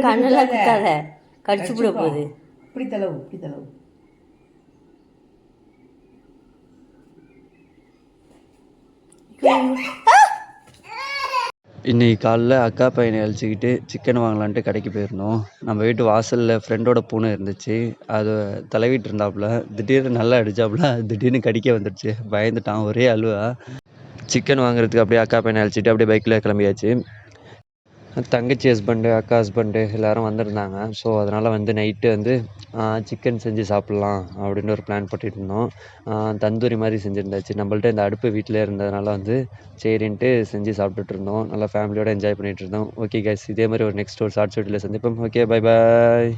கண்ணெல்லாம் குத்தாத, கடிச்சு விட போகுது. இப்படி தளவு, இப்படி தளவு. இன்றைக்கி காலைல அக்கா பையனை அழைச்சிக்கிட்டு சிக்கன் வாங்கலான்ட்டு கடைக்கு போயிருந்தோம். நம்ம வீட்டு வாசலில் ஃப்ரெண்டோட பூனை இருந்துச்சு. அது தடவிட்டு இருந்தாப்புல. திடீர்னு நல்லா அடித்தாப்புல. திடீர்னு கடிக்க வந்துடுச்சு. பயந்துட்டான், ஒரே அழுவா. சிக்கன் வாங்குறதுக்கு அப்படியே அக்கா பையனை அழைச்சிட்டு அப்படியே பைக்கில் கிளம்பியாச்சு. தங்கச்சி ஹஸ்பண்டு, அக்கா ஹஸ்பண்டு எல்லோரும் வந்திருந்தாங்க. ஸோ அதனால் வந்து நைட்டு வந்து சிக்கன் செஞ்சு சாப்பிட்லாம் அப்படின்னு ஒரு பிளான் போட்டுட்டு இருந்தோம். தந்தூரி மாதிரி செஞ்சுருந்தாச்சு. நம்மள்ட்ட இந்த அடுப்பு வீட்டிலே இருந்ததுனால வந்து சரின்ட்டு செஞ்சு சாப்பிட்டுட்டு இருந்தோம். நல்லா ஃபேமிலியோடு என்ஜாய் பண்ணிகிட்டு இருந்தோம். ஓகே கைஸ், இதே மாதிரி ஒரு நெக்ஸ்ட் ஒரு ஷார்ட்ஸ் வீடியோவில் சந்திப்போம். Okay, bye bye.